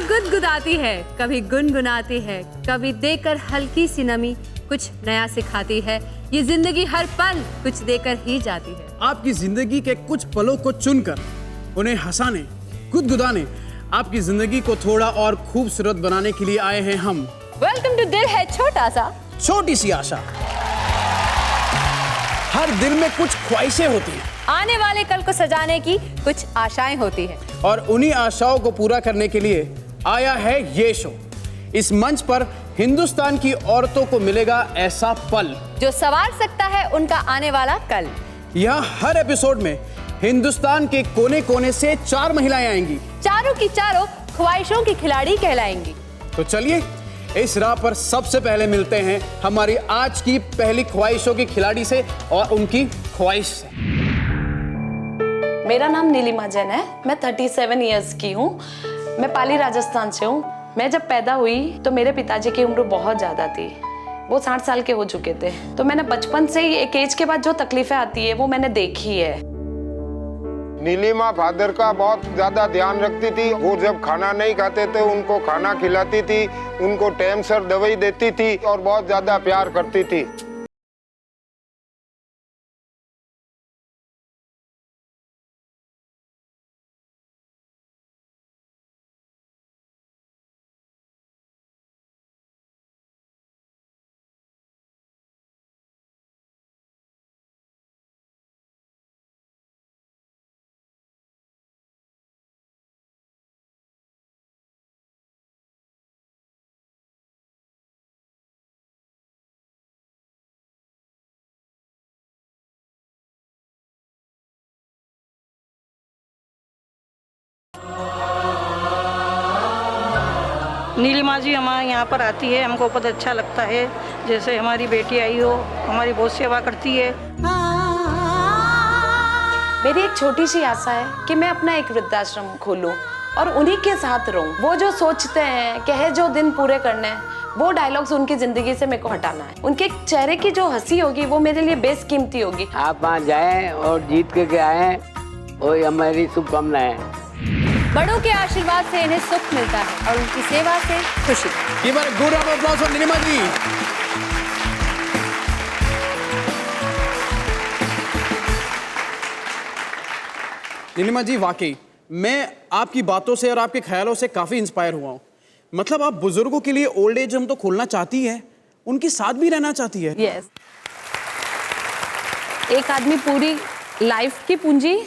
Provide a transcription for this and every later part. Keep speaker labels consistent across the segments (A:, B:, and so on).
A: गुदगुदाती है, कभी गुनगुनाती है, कभी देकर हल्की सी नमी कुछ नया सिखाती है। ये जिंदगी हर पल कुछ देकर ही जाती है।
B: आपकी जिंदगी के कुछ पलों को चुनकर उन्हें हंसाने, गुदगुदाने, आपकी जिंदगी को थोड़ा और खूबसूरत बनाने के लिए आए हैं हम।
A: वेलकम टू दिल है छोटा सा,
B: छोटी सी आशा। हर दिल में कुछ ख्वाहिशें होती हैं,
A: आने वाले कल को सजाने की कुछ आशाएं होती हैं,
B: और उन्हीं आशाओं को पूरा करने के लिए आया है ये शो। इस मंच पर हिंदुस्तान की औरतों को मिलेगा ऐसा पल
A: जो संवार सकता है उनका आने वाला कल।
B: यहाँ हर एपिसोड में हिंदुस्तान के कोने कोने से 4 महिलाएं आएंगी,
A: चारों की चारों ख्वाहिशों की खिलाड़ी कहलाएंगी।
B: तो चलिए इस राह पर सबसे पहले मिलते हैं हमारी आज की पहली ख्वाहिशों की खिलाड़ी से और उनकी ख्वाहिश से।
C: मेरा नाम नीलिमा जैन है, मैं 37 इयर्स की हूँ। मैं पाली राजस्थान से हूँ। मैं जब पैदा हुई तो मेरे पिताजी की उम्र बहुत ज़्यादा थी, वो 60 साल के हो चुके थे। तो मैंने बचपन से ही एक एज के बाद जो तकलीफें आती है वो मैंने देखी है।
D: नीलिमा फादर का बहुत ज्यादा ध्यान रखती थी। वो जब खाना नहीं खाते थे उनको खाना खिलाती थी, उनको टाइम से दवाई देती थी और बहुत ज्यादा प्यार करती थी।
E: नीलिमा जी हमारे यहाँ पर आती है, हमको बहुत अच्छा लगता है। जैसे हमारी बेटी आई हो, हमारी बहुत सेवा करती है।
C: मेरी एक छोटी सी आशा है कि मैं अपना एक वृद्धाश्रम खोलूं और उन्हीं के साथ रहूं। वो जो सोचते हैं कि है जो दिन पूरे करने हैं, वो डायलॉग्स उनकी जिंदगी से मेरे को हटाना है। उनके चेहरे की जो हंसी होगी वो मेरे लिए बेशकीमती होगी।
F: आप वहाँ जाएं और जीत के आए, वही हमारी शुभकामनाएं है।
A: बड़ों के आशीर्वाद से इन्हें सुख मिलता है और उनकी सेवा से खुशी।
B: Give her a good round of applause for Nilima जी। नीलिमा जी, वाकई मैं आपकी बातों से और आपके ख्यालों से काफी इंस्पायर हुआ हूँ। मतलब आप बुजुर्गों के लिए ओल्ड एज होम तो खोलना चाहती है, उनके साथ भी रहना चाहती है।
C: यस। एक आदमी पूरी लाइफ की पूंजी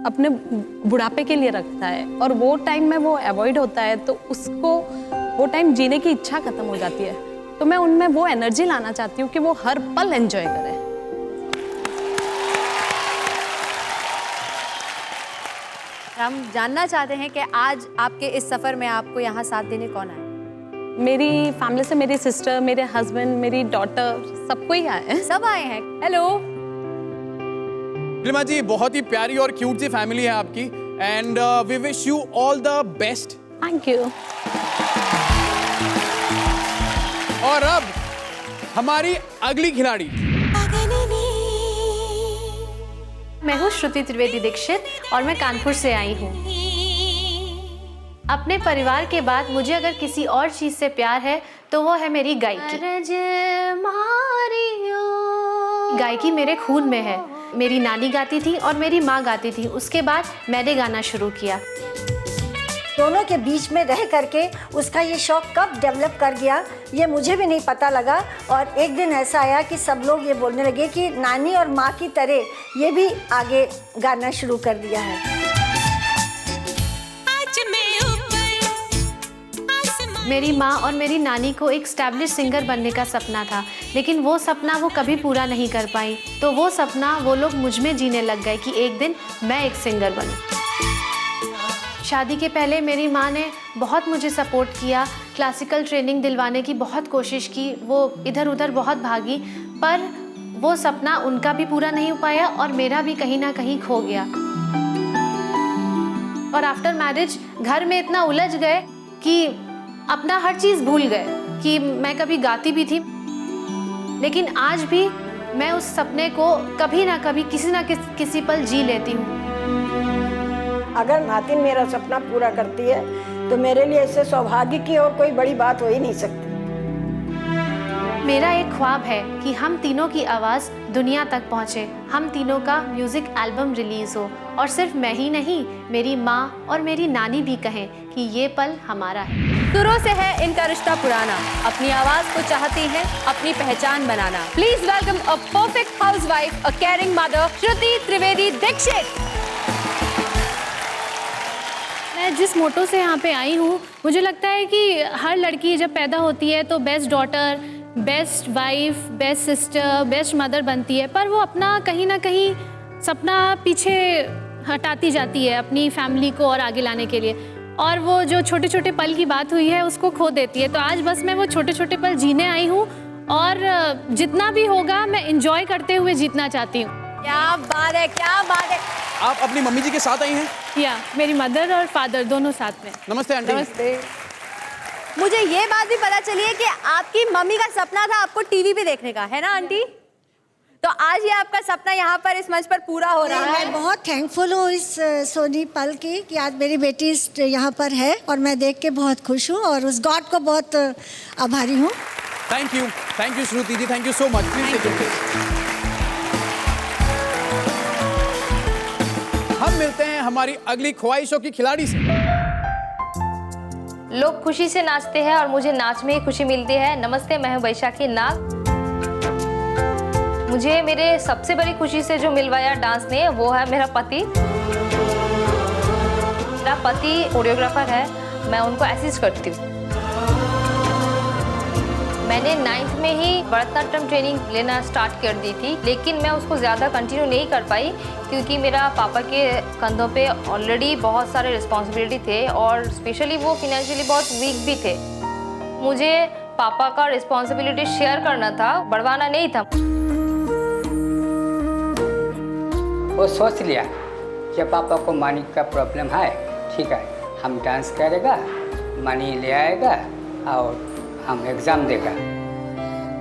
C: अपने बुढ़ापे के लिए रखता है और वो टाइम में वो अवॉइड होता है तो उसको वो टाइम जीने की इच्छा खत्म हो जाती है। तो मैं उनमें वो एनर्जी लाना चाहती हूँ कि वो हर पल एंजॉय करें।
A: हम जानना चाहते हैं कि आज आपके इस सफर में आपको यहाँ साथ देने कौन आए?
C: मेरी फैमिली से मेरी सिस्टर, मेरे हस्बैंड, मेरी डॉटर, सबको ही आए हैं।
A: सब आए हैं। हेलो
B: नीलिमा जी, बहुत ही प्यारी और क्यूट सी फैमिली है आपकी and we wish you all the best.
C: Thank you.
B: और अब हमारी अगली खिलाड़ी।
G: मैं हूँ श्रुति त्रिवेदी दीक्षित और मैं कानपुर से आई हूँ। अपने परिवार के बाद मुझे अगर किसी और चीज से प्यार है तो वो है मेरी गायकी। गायकी मेरे खून में है। मेरी नानी गाती थी और मेरी माँ गाती थी। उसके बाद मैंने गाना शुरू किया।
H: दोनों के बीच में रह करके उसका ये शौक कब डेवलप कर गया ये मुझे भी नहीं पता लगा। और एक दिन ऐसा आया कि सब लोग ये बोलने लगे कि नानी और माँ की तरह ये भी आगे गाना शुरू कर दिया है।
G: मेरी माँ और मेरी नानी को एक एस्टैब्लिश सिंगर बनने का सपना था, लेकिन वो सपना वो कभी पूरा नहीं कर पाई। तो वो सपना वो लोग मुझ में जीने लग गए कि एक दिन मैं एक सिंगर बनूं। शादी के पहले मेरी माँ ने बहुत मुझे सपोर्ट किया, क्लासिकल ट्रेनिंग दिलवाने की बहुत कोशिश की। वो इधर उधर बहुत भागी, पर वो सपना उनका भी पूरा नहीं हो पाया और मेरा भी कहीं ना कहीं खो गया। और आफ्टर मैरिज घर में इतना उलझ गए कि अपना हर चीज़ भूल गए कि मैं कभी गाती भी थी। लेकिन आज भी मैं उस सपने को कभी ना कभी किसी ना किसी पल जी लेती हूँ।
H: अगर नातिन मेरा सपना पूरा करती है तो मेरे लिए इससे सौभाग्य की और कोई बड़ी बात हो ही नहीं सकती।
G: मेरा एक ख्वाब है कि हम तीनों की आवाज़ दुनिया तक पहुँचे, हम तीनों का म्यूज़िक एल्बम रिलीज़ हो और सिर्फ मैं ही नहीं, मेरी माँ और मेरी नानी भी कहें कि ये पल हमारा है।
A: सुरों से है इनका रिश्ता पुराना, अपनी आवाज को चाहती हैं अपनी पहचान बनाना। Please welcome a perfect housewife, a caring mother, Shruti Trivedi Dikshit.
G: मैं जिस मोटो से यहाँ पे आई हूँ, मुझे लगता है कि हर लड़की जब पैदा होती है तो best daughter, best wife, best sister, best mother बनती है, पर वो अपना कहीं ना कहीं सपना पीछे हटाती जाती है अपनी फैमिली को और आगे लाने के लिए, और वो जो छोटे छोटे पल की बात हुई है उसको खो देती है। तो आज बस मैं वो छोटे छोटे पल जीने आई हूँ और जितना भी होगा मैं एंजॉय करते हुए जीतना चाहती हूँ।
A: क्या बात है, क्या बात है।
B: आप अपनी मम्मी जी के साथ आई हैं?
G: या मेरी मदर और फादर दोनों साथ में।
B: नमस्ते आंटी।
A: नमस्ते। मुझे ये बात भी पता चली है कि आपकी मम्मी का सपना था आपको टीवी पे देखने का, है ना आंटी? तो आज ये आपका सपना यहाँ पर इस मंच पर पूरा हो रहा है।
H: मैं बहुत थैंकफुल हूँ इस सोनी पल की कि आज मेरी बेटी यहाँ पर है और मैं देख के बहुत खुश हूँ और उस गॉड को बहुत आभारी हूँ।
B: Thank you Shruti ji, thank you so much. हम मिलते हैं हमारी अगली ख्वाहिशों की खिलाड़ी से।
I: लोग खुशी से नाचते हैं और मुझे नाच में ही खुशी मिलती है। नमस्ते, मैं हूं वैशाखी नाग। मुझे मेरे सबसे बड़ी खुशी से जो मिलवाया डांस ने वो है मेरा पति। मेरा पति कोरियोग्राफर है, मैं उनको असिस्ट करती हूँ। मैंने 9th में ही भरतनाट्यम ट्रेनिंग लेना स्टार्ट कर दी थी, लेकिन मैं उसको ज़्यादा कंटिन्यू नहीं कर पाई क्योंकि मेरा पापा के कंधों पे ऑलरेडी बहुत सारे रिस्पॉन्सिबिलिटी थे और स्पेशली वो फिनेंशियली बहुत वीक भी थे। मुझे पापा का रिस्पॉन्सिबिलिटी शेयर करना था, बढ़वाना नहीं था।
F: वो सोच लिया कि पापा को मनी का प्रॉब्लम है, ठीक है, हम डांस करेगा, मनी ले आएगा और हम एग्ज़ाम देगा।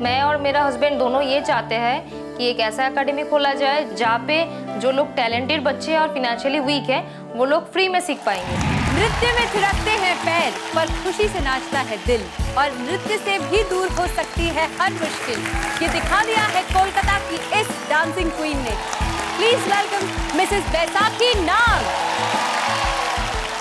I: मैं और मेरा हस्बैंड दोनों ये चाहते हैं कि एक ऐसा एकेडमी खोला जाए जहाँ पे जो लोग टैलेंटेड बच्चे और फिनेंशियली वीक हैं वो लोग फ्री में सीख पाएंगे।
A: नृत्य में थिरकते हैं पैर पर खुशी से नाचता है दिल, और नृत्य से भी दूर हो सकती है हर मुश्किल। ये दिखा दिया है कोलकाता की इस डांसिंग क्वीन ने। प्लीज वेलकम मिसेस बैसाखी नाग।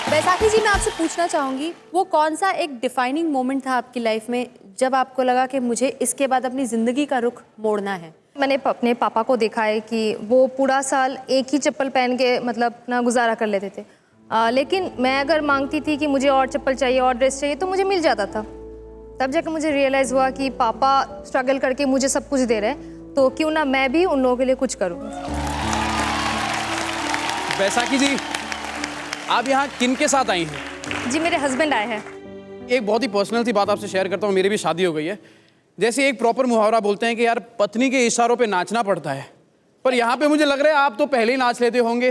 A: बैसाखी जी, मैं आपसे पूछना चाहूंगी, वो कौन सा एक डिफाइनिंग मोमेंट था आपकी लाइफ में जब आपको लगा कि मुझे इसके बाद अपनी जिंदगी का रुख मोड़ना है?
I: मैंने अपने पापा को देखा है कि वो पूरा साल एक ही चप्पल पहन के मतलब अपना गुजारा कर लेते थे, लेकिन मैं अगर मांगती थी कि मुझे और चप्पल चाहिए और ड्रेस चाहिए तो मुझे मिल जाता था। तब जाकर मुझे रियलाइज़ हुआ कि पापा स्ट्रगल करके मुझे सब कुछ दे रहे हैं, तो क्यों ना मैं भी उन लोगों के लिए कुछ करूँ।
B: बैसाखी जी, आप यहाँ किन के साथ आई हैं?
I: जी, मेरे हस्बैंड आए हैं।
B: एक बहुत ही पर्सनल सी बात आपसे शेयर करता हूँ, मेरी भी शादी हो गई है। जैसे एक प्रॉपर मुहावरा बोलते हैं कि यार पत्नी के इशारों पे नाचना पड़ता है, पर यहाँ पे मुझे लग रहा है आप तो पहले ही नाच लेते होंगे।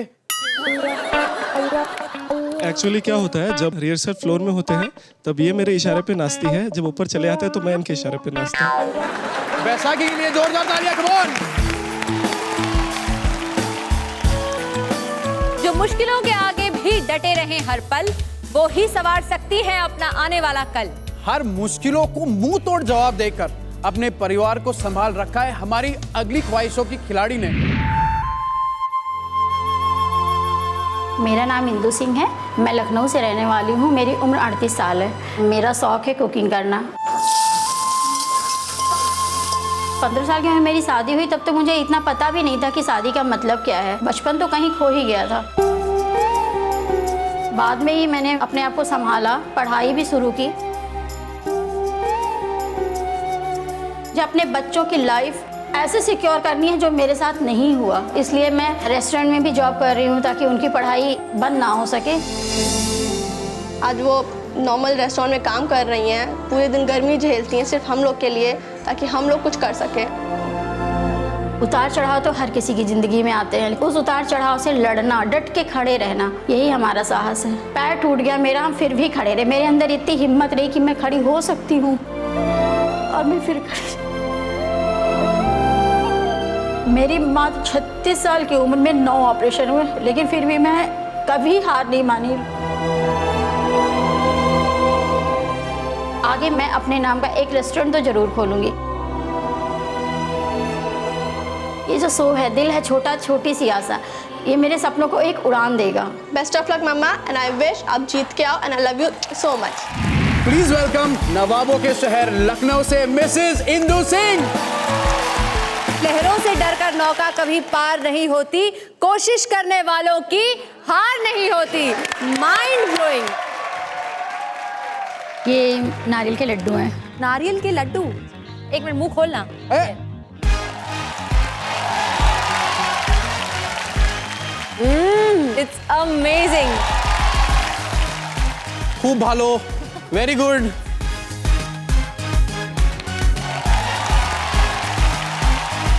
J: एक्चुअली क्या होता है, जब रिहर्सल फ्लोर में होते हैं तब ये मेरे इशारे पे नाचती है, जब ऊपर चले आते हैं तो मैं इनके इशारे पे नाचता हूँ।
B: बैसाखी के लिए जोरदार तालियां, कम ऑन।
A: जो मुश्किलों के आगे भी डटे रहे हर पल, वो ही संवार सकती है अपना आने वाला कल।
B: हर मुश्किलों को मुंह तोड़ जवाब देकर अपने परिवार को संभाल रखा है हमारी अगली ख्वाहिशों की खिलाड़ी ने।
K: मेरा नाम इंदु सिंह है, मैं लखनऊ से रहने वाली हूँ, मेरी उम्र 38 साल है। मेरा शौक है कुकिंग करना। 15 साल की उम्र में मेरी शादी हुई, तब तो मुझे इतना पता भी नहीं था कि शादी का मतलब क्या है। बचपन तो कहीं खो ही गया था। बाद में ही मैंने अपने आप को संभाला, पढ़ाई भी शुरू की। जो अपने बच्चों की लाइफ ऐसे सिक्योर करनी है जो मेरे साथ नहीं हुआ, इसलिए मैं रेस्टोरेंट में भी जॉब कर रही हूँ ताकि उनकी पढ़ाई बंद ना हो सके।
L: आज वो नॉर्मल रेस्टोरेंट में काम कर रही हैं, पूरे दिन गर्मी झेलती हैं सिर्फ हम लोग के लिए, ताकि हम लोग कुछ कर सकें।
K: उतार चढ़ाव तो हर किसी की ज़िंदगी में आते हैं, उस उतार चढ़ाव से लड़ना, डट के खड़े रहना, यही हमारा साहस है। पैर टूट गया मेरा, हम फिर भी खड़े रहे। मेरे अंदर इतनी हिम्मत रही कि मैं खड़ी हो सकती हूँ और मैं फिर खड़ी। मेरी माँ 36 साल की उम्र में 9 ऑपरेशन हुए, लेकिन फिर भी मैं कभी हार नहीं मानी। आगे मैं अपने नाम का एक रेस्टोरेंट तो जरूर खोलूंगी। ये जो शो है दिल है छोटा, छोटी सी आशा, ये मेरे सपनों को एक उड़ान देगा।
L: Best of luck mama and I wish आप जीत के आओ and I love you so much.
B: Please welcome नवाबों के शहर लखनऊ से मिसेस इंदु सिंह।
A: लहरों से डरकर नौका कभी पार नहीं होती, कोशिश करने वालों की हार नहीं होती। Mind blowing.
K: ये नारियल के लड्डू हैं।
A: नारियल के लड्डू, एक मिनट मुंह खोलना। It's amazing.
B: खूब भालो, वेरी गुड।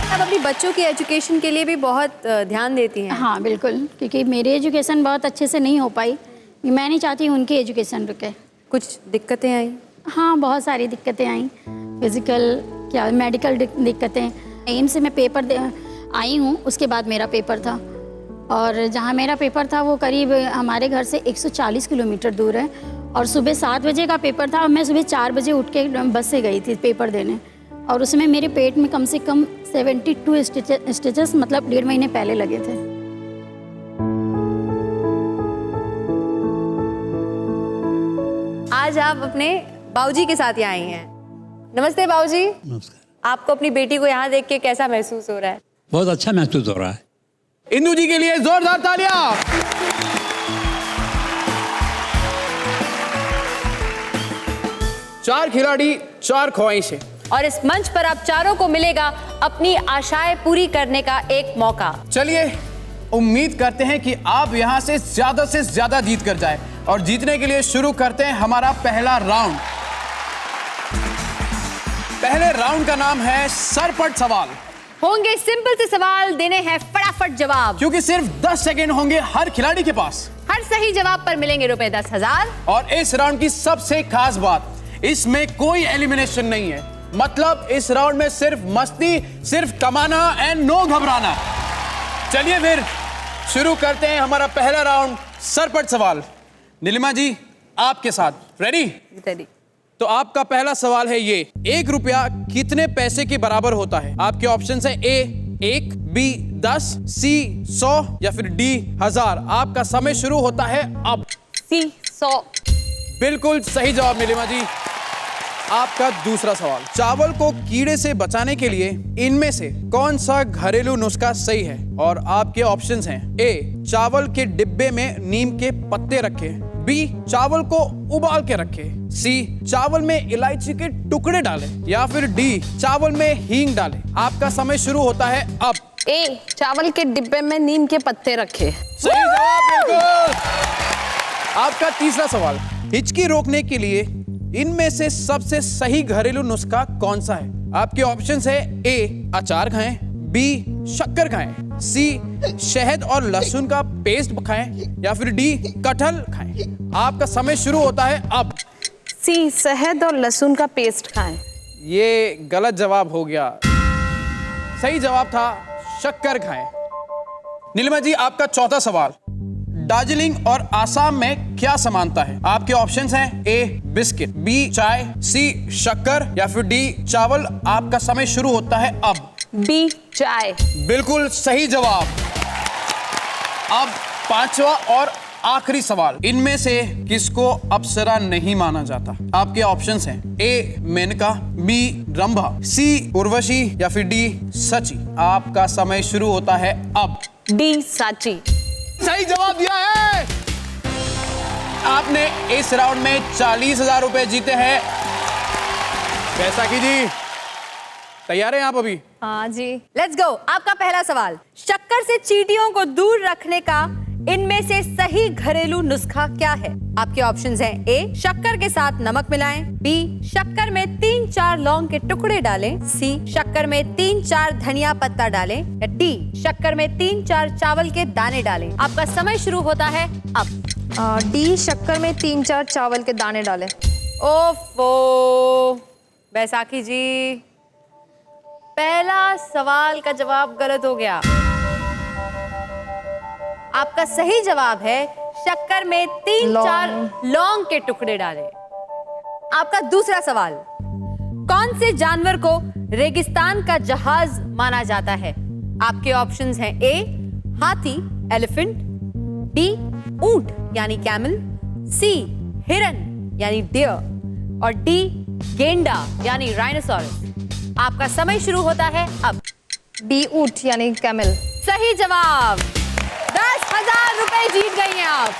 A: आप अपनी बच्चों की एजुकेशन के लिए भी बहुत ध्यान देती हैं।
K: हाँ बिल्कुल, क्योंकि मेरी एजुकेशन बहुत अच्छे से नहीं हो पाई, मैं नहीं चाहती उनकी एजुकेशन रुके।
A: कुछ दिक्कतें आई?
K: हाँ बहुत सारी दिक्कतें आई, फिजिकल क्या मेडिकल दिक्कतें। एम्स से मैं पेपर दे आई हूँ, उसके बाद मेरा पेपर था, और जहाँ मेरा पेपर था वो करीब हमारे घर से 140 किलोमीटर दूर है, और सुबह 7 बजे का पेपर था और मैं सुबह 4 बजे उठ के बस से गई थी पेपर देने, और उसमें मेरे पेट में कम से कम 72 स्टिचेस मतलब 1.5 महीने पहले लगे थे।
A: आज आप अपने बाऊजी के साथ यहाँ आई हैं। नमस्ते बाऊजी।
M: नमस्कार।
A: आपको अपनी बेटी को यहाँ देख के कैसा महसूस हो रहा है?
M: बहुत अच्छा महसूस हो रहा है।
B: इंदु जी के लिए जोरदार तालियां। चार खिलाड़ी, 4 ख्वाहिशें,
A: और इस मंच पर आप चारों को मिलेगा अपनी आशाएं पूरी करने का एक मौका।
B: चलिए उम्मीद करते हैं कि आप यहां से ज्यादा जीत कर जाए, और जीतने के लिए शुरू करते हैं हमारा पहला राउंड। पहले राउंड का नाम है सरपट सवाल।
A: होंगे सिंपल से सवाल, देने हैं फटाफट जवाब,
B: क्योंकि सिर्फ 10 सेकेंड होंगे हर खिलाड़ी के पास।
A: हर सही जवाब पर मिलेंगे रुपए 10,000।
B: और इस राउंड की सबसे खास बात, इसमें कोई एलिमिनेशन नहीं है। मतलब इस राउंड में सिर्फ मस्ती, सिर्फ कमाना एंड नो घबराना। चलिए फिर शुरू करते हैं हमारा पहला राउंड, सरपट सवाल। नीलिमा जी आपके साथ, रेडी?
A: रेडी।
B: तो आपका पहला सवाल है ये, 1 रुपया कितने पैसे के बराबर होता है? आपके ऑप्शंस है ए 1, बी 10, सी 100 या फिर डी 1000। आपका समय शुरू होता है अब।
C: सी 100।
B: बिल्कुल सही जवाब नीलिमा जी। आपका दूसरा सवाल, चावल को कीड़े से बचाने के लिए इनमें से कौन सा घरेलू नुस्खा सही है? और आपके ऑप्शंस हैं ए चावल के डिब्बे में नीम के पत्ते रखें, बी चावल को उबाल के रखें, सी चावल में इलायची के टुकड़े डालें, या फिर डी चावल में हींग डालें। आपका समय शुरू होता है अब।
C: ए चावल के डिब्बे में नीम के पत्ते रखे।
B: सही जवाब, बिल्कुल। आपका तीसरा सवाल, हिचकी रोकने के लिए इनमें से सबसे सही घरेलू नुस्खा कौन सा है? आपके ऑप्शंस है ए अचार खाएं, बी शक्कर खाएं, सी शहद और लहसुन का पेस्ट खाएं, या फिर डी कटहल खाएं। आपका समय शुरू होता है अब।
C: सी शहद और लहसुन का पेस्ट खाएं।
B: ये गलत जवाब हो गया, सही जवाब था शक्कर खाएं। नीलिमा जी आपका चौथा सवाल, दार्जिलिंग और आसाम में क्या समानता है? आपके ऑप्शंस हैं ए बिस्किट, बी चाय, सी शक्कर या फिर डी चावल। आपका समय शुरू होता है अब।
C: बी चाय।
B: बिल्कुल सही जवाब। अब पांचवा और आखिरी सवाल, इनमें से किसको अप्सरा नहीं माना जाता? आपके ऑप्शंस हैं ए मेनका, बी रंभा, सी उर्वशी या फिर डी सची। आपका समय शुरू होता है अब।
C: डी साची।
B: सही जवाब दिया है। आपने इस राउंड में 40,000 रुपए जीते हैं। बैसाखी जी तैयार हैं आप अभी?
A: हाँ जी। Let's go. आपका पहला सवाल, शक्कर से चींटियों को दूर रखने का इनमें से सही घरेलू नुस्खा क्या है? आपके ऑप्शंस हैं ए शक्कर के साथ नमक मिलाएं, बी शक्कर में 3-4 लौंग के टुकड़े डालें, सी शक्कर में 3-4 धनिया पत्ता डालें, या डी शक्कर में 3-4 चावल के दाने डालें। आपका समय शुरू होता है अब।
I: डी शक्कर में 3-4 चावल के दाने डालें।
A: ओफो बैसाखी जी, पहला सवाल का जवाब गलत हो गया। आपका सही जवाब है शक्कर में 3-4 लौंग के टुकड़े डालें। आपका दूसरा सवाल, कौन से जानवर को रेगिस्तान का जहाज माना जाता है? आपके ऑप्शंस हैं ए हाथी एलिफेंट, बी ऊंट यानी कैमल, सी हिरन यानी डियर और डी गेंडा यानी राइनोसोरस। आपका समय शुरू होता है अब।
I: बी ऊंट यानी कैमल।
A: सही जवाब। 10,000 रुपए जीत गई हैं आप।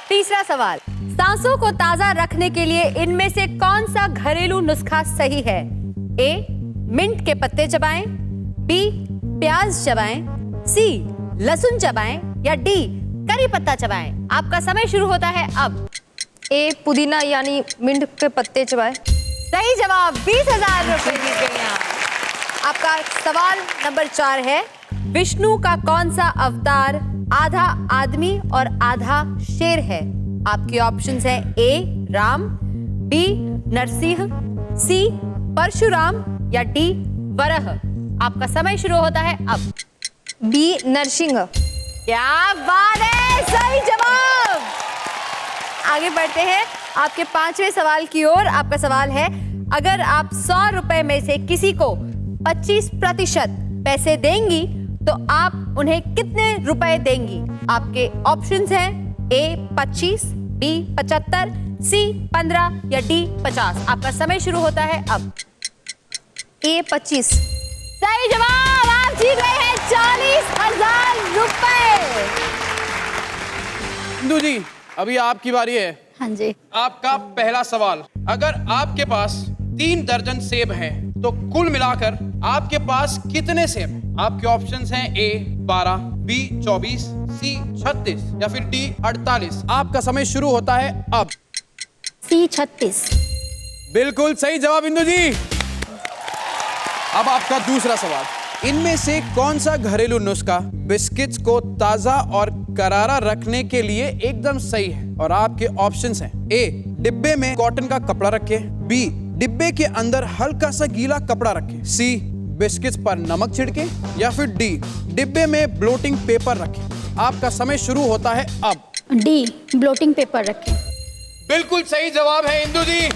A: तीसरा सवाल, सांसों को ताजा रखने के लिए इनमें से कौन सा घरेलू नुस्खा सही है? ए मिंट के पत्ते चबाएं, बी प्याज चबाएं, सी लहसुन चबाएं या डी करी पत्ता चबाएं। आपका समय शुरू होता है अब।
I: ए पुदीना यानी मिंट के पत्ते चबाएं।
A: सही जवाब। 20,000 रुपए जीत गई हैं आप। आपका सवाल नंबर 4 है, विष्णु का कौन सा अवतार आधा आदमी और आधा शेर है? आपके ऑप्शंस हैं ए राम, बी नरसिंह, सी परशुराम या डी वरह। आपका समय शुरू होता है अब।
I: बी नरसिंह।
A: क्या बात है, सही जवाब। आगे बढ़ते हैं आपके 5वें सवाल की ओर। आपका सवाल है, अगर आप 100 रुपए में से किसी को 25% पैसे देंगी तो आप उन्हें कितने रुपए देंगी? आपके ऑप्शंस हैं ए 25, बी 75, सी 15 या डी 50। आपका समय शुरू होता है अब।
I: ए 25।
A: सही जवाब। आप जीत गए हैं 40,000 रुपए।
B: इंदु जी, अभी आपकी बारी है।
K: हाँ जी।
B: आपका पहला सवाल, अगर आपके पास 3 दर्जन सेब हैं तो कुल मिलाकर आपके पास कितने सेब हैं? आपके ऑप्शंस हैं ए 12, बी 24, सी 36 या फिर डी 48। आपका समय शुरू होता है अब।
K: सी 36।
B: बिल्कुल सही जवाब इंदु जी। अब आपका दूसरा सवाल, इनमें से कौन सा घरेलू नुस्खा बिस्किट्स को ताजा और करारा रखने के लिए एकदम सही है? और आपके ऑप्शंस हैं ए डिब्बे में कॉटन का कपड़ा रखें, बी डिब्बे के अंदर हल्का सा गीला कपड़ा रखें, सी बिस्किट्स पर नमक छिड़के या फिर डी डिब्बे में ब्लोटिंग पेपर रखें। आपका समय शुरू होता है अब।
K: डी ब्लोटिंग पेपर रखें।
B: बिल्कुल सही जवाब है इंदु जी।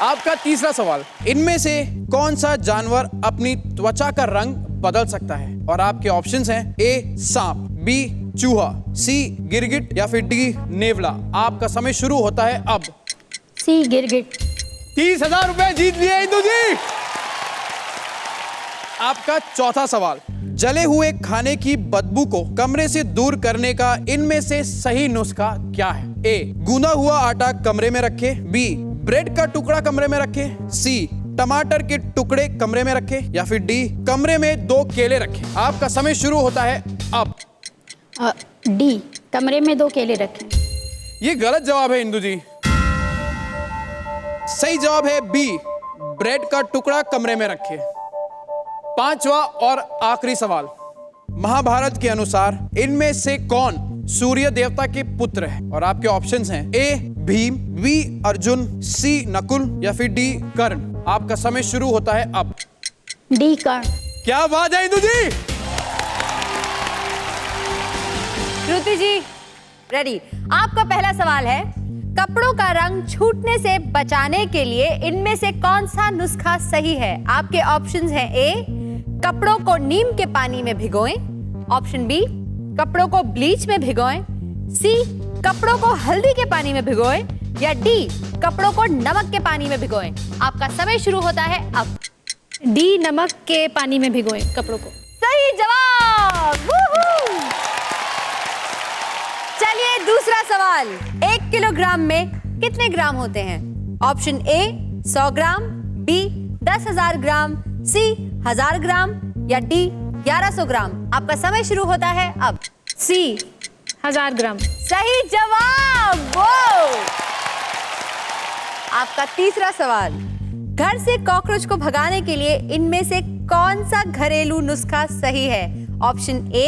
B: आपका तीसरा सवाल, इनमें से कौन सा जानवर अपनी त्वचा का रंग बदल सकता है? और आपके ऑप्शंस हैं ए सांप, बी चूहा, सी गिरगिट या फिर डी नेवला। आपका समय शुरू होता है अब।
K: सी गिरगिट।
B: 30,000 रुपए जीत लिए इंदु जी। आपका चौथा सवाल, जले हुए खाने की बदबू को कमरे से दूर करने का इनमें से सही नुस्खा क्या है? ए गूंदा हुआ आटा कमरे में रखे, बी ब्रेड का टुकड़ा कमरे में रखे, सी टमाटर के टुकड़े कमरे में रखे या फिर डी कमरे में 2 केले रखे। आपका समय शुरू होता है अब।
K: डी कमरे में 2 केले रखें।
B: ये गलत जवाब है इंदु जी। सही जवाब है बी ब्रेड का टुकड़ा कमरे में रखे। 5वां और आखिरी सवाल, महाभारत के अनुसार इनमें से कौन सूर्य देवता के पुत्र है? और आपके ऑप्शंस हैं ए भीम, बी अर्जुन, सी नकुल या फिर डी कर्ण। आपका समय शुरू होता है अब।
K: डी कर्ण।
B: क्या बात है इंदु जी।
A: श्रुति जी रेडी। आपका पहला सवाल है, कपड़ों का रंग छूटने से बचाने के लिए इनमें से कौन सा नुस्खा सही है? आपके ऑप्शंस हैं ए कपड़ों को नीम के पानी में भिगोएं, ऑप्शन बी कपड़ों को ब्लीच में भिगोएं, सी कपड़ों को हल्दी के पानी में भिगोएं या डी कपड़ों को नमक के पानी में भिगोएं। आपका समय शुरू होता है अब।
G: डी नमक के पानी में भिगोएं कपड़ों को।
A: सही जवाब। वूहू! चलिए दूसरा सवाल, 1 किलोग्राम में कितने ग्राम होते हैं? ऑप्शन ए 100 ग्राम, बी 10,000 ग्राम, सी 1000 ग्राम या डी 1100 ग्राम। आपका समय शुरू होता है अब।
G: सी 1000 ग्राम।
A: सही जवाब। वो आपका तीसरा सवाल, घर से कॉकरोच को भगाने के लिए इनमें से कौन सा घरेलू नुस्खा सही है? ऑप्शन ए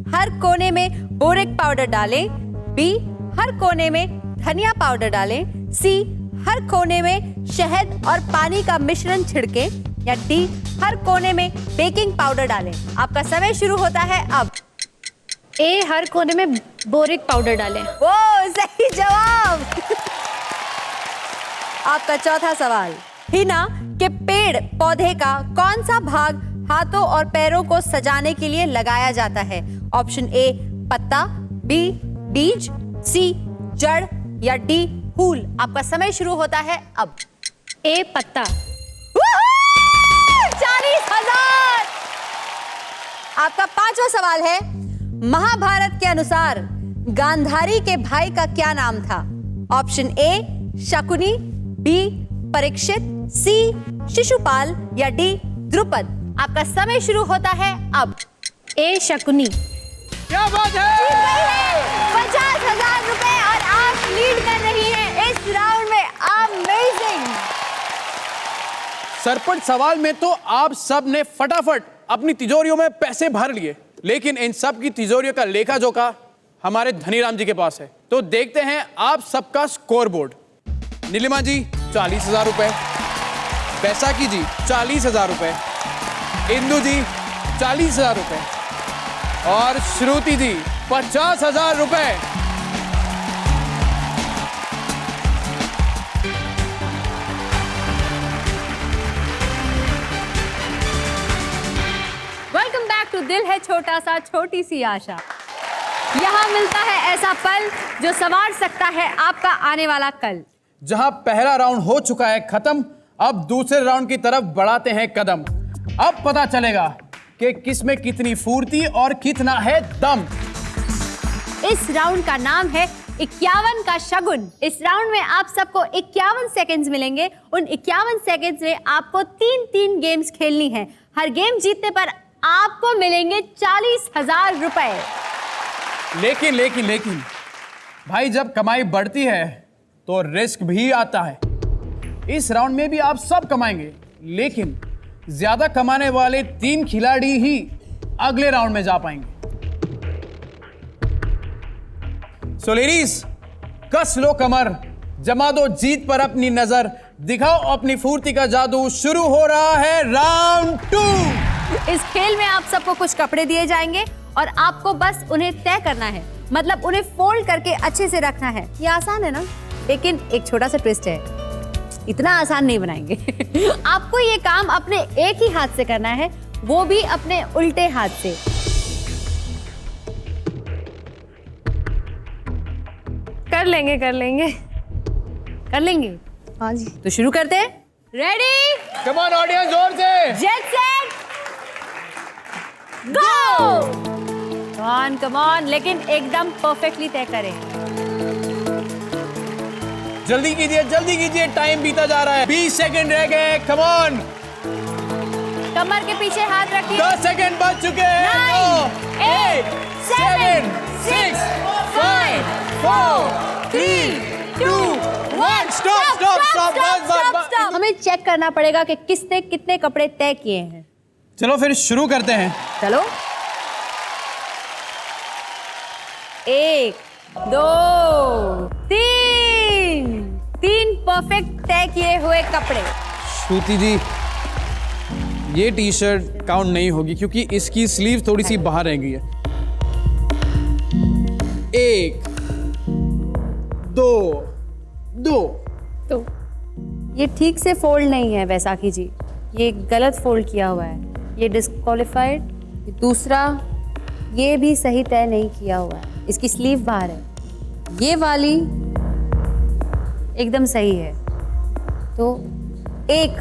A: हर कोने में बोरिक पाउडर डालें, बी हर कोने में धनिया पाउडर डालें, सी हर कोने में शहद और पानी का मिश्रण छिड़कें या डी हर कोने में बेकिंग पाउडर डालें? आपका समय शुरू होता है अब।
G: ए, हर कोने में बोरिक पाउडर डालें।
A: वो सही जवाब। आपका चौथा सवाल, हिना के पेड़ पौधे का कौन सा भाग हाथों और पैरों को सजाने के लिए लगाया जाता है? ऑप्शन ए पत्ता, बी बीज, सी जड़ या डी फूल। आपका समय शुरू होता है अब।
G: ए, पत्ता।
A: 40,000। आपका पांचवा सवाल है, महाभारत के अनुसार गांधारी के भाई का क्या नाम था? Option A Shakuni, B Parikshit, C Shishupal या डी द्रुपद। आपका समय शुरू होता है अब।
G: ए, शकुनी।
B: क्या बात है?
A: 50,000 रुपए और आप लीड कर रही हैं इस राउंड में। अमेजिंग।
B: सरपंच सवाल में तो आप सब ने फटाफट अपनी तिजोरियों में पैसे भर लिए, लेकिन इन सब की तिजोरियों का लेखा जोखा हमारे धनीराम जी के पास है। तो देखते हैं आप सबका स्कोर बोर्ड। नीलिमा जी 40,000 रुपए, बैसाखी जी 40,000 रुपए, इंदु जी 40,000 रुपए और श्रुति जी 50,000 रुपए।
A: वेलकम बैक टू दिल है छोटा सा छोटी सी आशा। यहाँ मिलता है ऐसा पल जो संवार सकता है आपका आने वाला कल।
B: जहां पहला राउंड हो चुका है खत्म, अब दूसरे राउंड की तरफ बढ़ाते हैं कदम। अब पता चलेगा कि किसमें कितनी फुर्ती और कितना है दम।
A: इस राउंड का नाम है 51 का शगुन। इस राउंड में आप सबको 51 सेकंड्स मिलेंगे। उन 51 सेकंड्स में आपको 3-3 गेम्स खेलनी है। हर गेम जीतने पर आपको मिलेंगे 40,000 रुपए।
B: लेकिन भाई, जब कमाई बढ़ती है तो रिस्क भी आता है। इस राउंड में भी आप सब कमाएंगे, लेकिन ज्यादा कमाने वाले 3 खिलाड़ी ही अगले राउंड में जा पाएंगे। सो लेडीज, कस लो कमर, जमा दो जीत पर अपनी नजर, दिखाओ अपनी फुर्ती का जादू। शुरू हो रहा है राउंड 2।
A: इस खेल में आप सबको कुछ कपड़े दिए जाएंगे और आपको बस उन्हें तय करना है, मतलब उन्हें फोल्ड करके अच्छे से रखना है। ये आसान है ना? लेकिन एक छोटा सा ट्विस्ट है, इतना आसान नहीं बनाएंगे। आपको ये काम अपने एक ही हाथ से करना है, वो भी अपने उल्टे हाथ से।
G: कर लेंगे।
A: हाँ जी, तो शुरू करते हैं। रेडी,
B: कम ऑन ऑडियंस, जोर से।
A: Jet set go. Come on, लेकिन एकदम परफेक्टली तय करें।
B: जल्दी कीजिए, टाइम बीता जा रहा है। 20 सेकंड रह गए। कम ऑन,
A: कमर के पीछे हाथ रखिए।
B: 10 सेकंड बच चुके हैं।
A: 9, 8, 7, 6, 5, 4, 3, 2, 1।
B: स्टॉप।
A: हमें चेक करना पड़ेगा कि किसने कितने कपड़े तय किए हैं।
B: चलो फिर शुरू करते हैं।
A: चलो, 1, 2, 3 परफेक्ट तय किए हुए कपड़े।
B: श्रुति जी, ये टी शर्ट काउंट नहीं होगी क्योंकि इसकी स्लीव थोड़ी सी बाहर रह गई है। 1, 2।
A: तो ये ठीक से फोल्ड नहीं है वैसाखी जी, ये गलत फोल्ड किया हुआ है, ये डिस्क्वालिफाइड। दूसरा, ये भी सही तय नहीं किया हुआ है, इसकी स्लीव बाहर है। ये वाली एकदम सही है, तो 1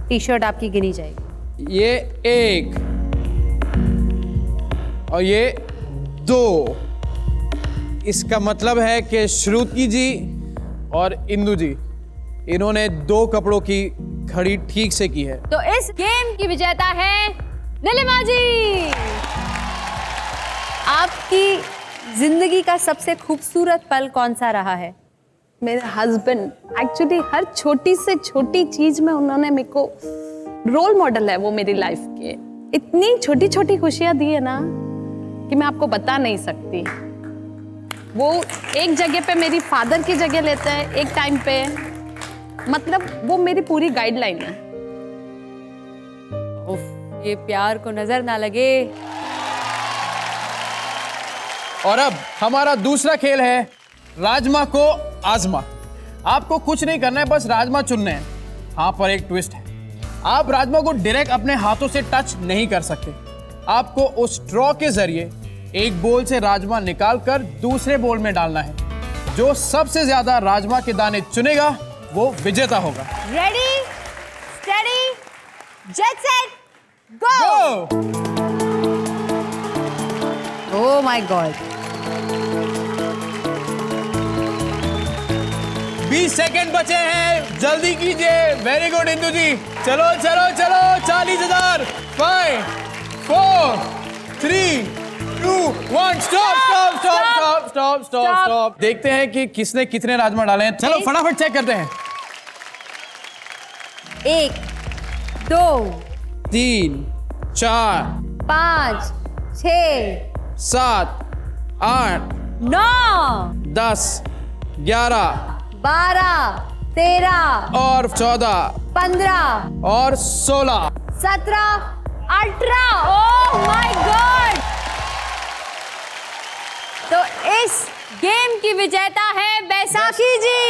A: टी शर्ट आपकी गिनी जाएगी।
B: ये 1 और ये 2। इसका मतलब है कि श्रुति जी और इंदु जी, इन्होंने 2 कपड़ों की खड़ी ठीक से की है।
A: तो इस गेम की विजेता है नीलिमा जी। आपकी जिंदगी का सबसे खूबसूरत पल कौन सा रहा है?
C: मेरे हस्बैंड एक्चुअली हर छोटी से छोटी चीज में उन्होंने मेरे को रोल मॉडल है वो मेरी लाइफ के। इतनी छोटी छोटी खुशियां दी है ना कि मैं आपको बता नहीं सकती। वो एक जगह पे मेरी फादर की जगह लेते हैं एक टाइम पे, मतलब वो मेरी पूरी गाइडलाइन है।
A: ये प्यार को नजर ना लगे।
B: और अब हमारा दूसरा खेल है राजमा को आजमा। आपको कुछ नहीं करना है, बस राजमा चुनने हैं। हाँ, पर एक ट्विस्ट है, आप राजमा को डायरेक्ट अपने हाथों से टच नहीं कर सकते। आपको उस स्ट्रॉ के जरिए एक बोल से राजमा निकालकर दूसरे बोल में डालना है। जो सबसे ज्यादा राजमा के दाने चुनेगा वो विजेता होगा।
A: Ready, steady, jet set, go. Oh my God.
B: 20 second बचे हैं, जल्दी कीजिए। वेरी गुड इंदु जी, चलो चलो चलो। 40,000। 5 4 3 2 1 स्टॉप। देखते हैं कि किसने कितने राजमा डाले हैं। चलो फटाफट चेक करते हैं।
A: 1 2
B: 3 4
A: 5 6
B: 7 8
A: 9
B: 10 11
A: 12 13
B: और 14
A: 15
B: और 16
A: 17 18। Oh my God. तो इस गेम की विजेता है बैसाखी जी।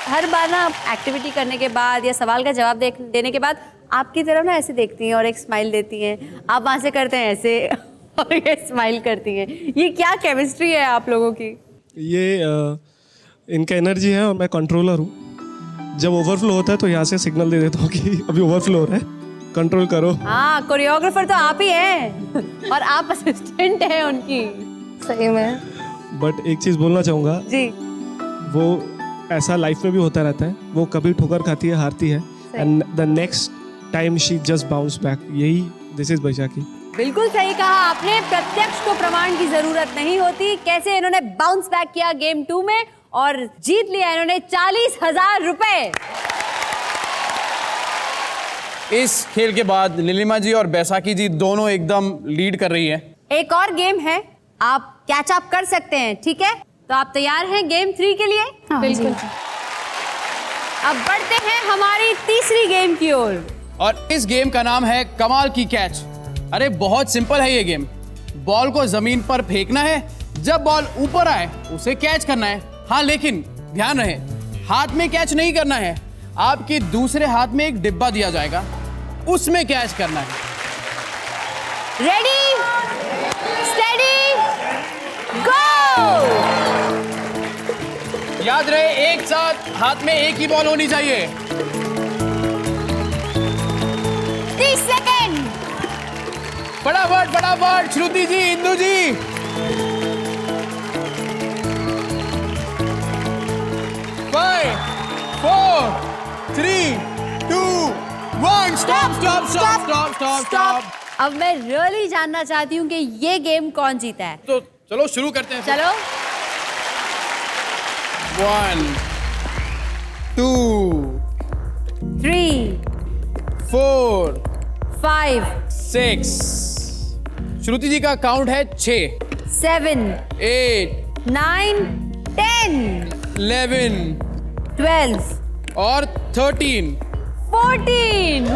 A: हर बार ना एक्टिविटी करने के बाद या सवाल का जवाब देने के बाद आपकी तरफ ना ऐसे देखती हैं और एक स्माइल देती हैं। आप वहां से करते हैं ऐसे और ये स्माइल करती हैं। ये क्या केमिस्ट्री है आप लोगों की?
J: ये इनका एनर्जी है और मैं कंट्रोलर हूँ। जब ओवरफ्लो होता है तो यहाँ से सिग्नल दे देता हूँ कि अभी ओवरफ्लो हो रहा है, कंट्रोल करो।
A: हाँ, कोरियोग्राफर तो आप ही हैं और आप असिस्टेंट हैं उनकी।
L: सही में।
J: बट एक चीज़ बोलना चाहूँगा
A: जी,
J: वो ऐसा लाइफ में भी होता रहता है। वो कभी ठोकर खाती है, हारती है, and the next time she just bounce back. यही दिस इज बैसाखी।
A: बिल्कुल सही कहा आपने। प्रत्यक्ष को प्रमाण की जरूरत नहीं होती। कैसे इन्होंने बाउंस बैक किया गेम 2 में और जीत लिया इन्होंने 40,000 रुपए।
B: इस खेल के बाद नीलिमा जी और बैसाखी जी दोनों एकदम लीड कर रही है।
A: एक और गेम है, आप कैच अप कर सकते हैं, ठीक है? तो आप तैयार हैं गेम 3 के लिए?
K: हाँ,
A: बिल्कुल। अब बढ़ते हैं हमारी तीसरी गेम की ओर।
B: और इस गेम का नाम है कमाल की कैच। अरे बहुत सिंपल है ये गेम। बॉल को जमीन पर फेंकना है, जब बॉल ऊपर आए उसे कैच करना है। हाँ, लेकिन ध्यान रहे, हाथ में कैच नहीं करना है। आपके दूसरे हाथ में एक डिब्बा दिया जाएगा, उसमें कैच करना है।
A: रेडी, स्टेडी, गो।
B: याद रहे, एक साथ हाथ में एक ही बॉल होनी चाहिए।
A: 30 सेकेंड।
B: फटाफट फटाफट, श्रुति जी, इंदु जी। Five, 4 3 2 1 stop.
A: अब मैं रियली जानना चाहती हूँ कि ये गेम कौन जीता है।
B: तो चलो शुरू करते हैं।
A: चलो।
B: 1 2
A: 3
B: 4
A: 5
B: 6। श्रुति जी का काउंट है 6
A: 7
B: 8
A: 9 10
B: 11
A: 12
B: और 13
A: 14।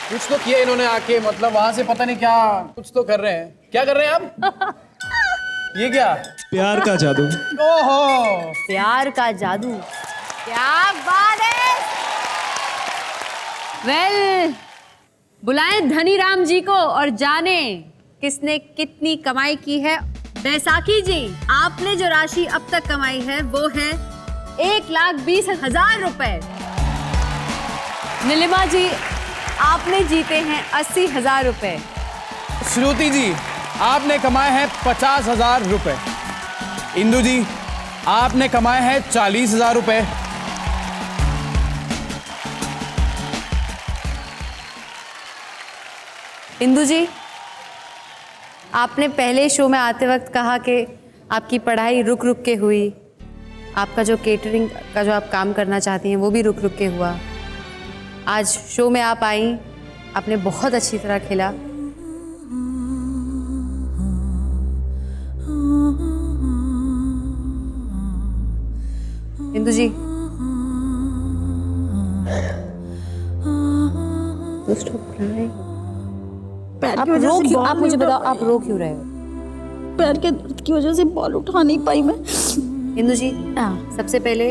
B: कुछ तो किया इन्होंने आके, मतलब वहां से पता नहीं क्या कुछ तो कर रहे हैं। क्या कर रहे हैं आप? ये क्या?
J: प्यार का जादू।
B: ओहो,
A: प्यार का जादू। क्या बात है। वेल, बुलाएं धनी राम जी को और जाने किसने कितनी कमाई की है। बैसाखी जी, आपने जो राशि अब तक कमाई है वो है 1,20,000 रुपए। नीलिमा जी, आपने जीते हैं 80,000 रुपए।
B: श्रुति जी, आपने कमाए हैं 50,000 रुपए। इंदु जी, आपने कमाए हैं 40,000 रुपए।
A: इंदु जी, आपने पहले शो में आते वक्त कहा कि आपकी पढ़ाई रुक रुक के हुई, आपका जो केटरिंग का जो आप काम करना चाहती हैं वो भी रुक रुक के हुआ। आज शो में आप आई, आपने बहुत अच्छी तरह खेला। इंदु जी, आप रो क्यों, आप मुझे बताओ आप रो क्यों रहे हो?
K: पैर के दर्द की वजह से बॉल उठा नहीं पाई मैं।
A: इंदु जी, सबसे पहले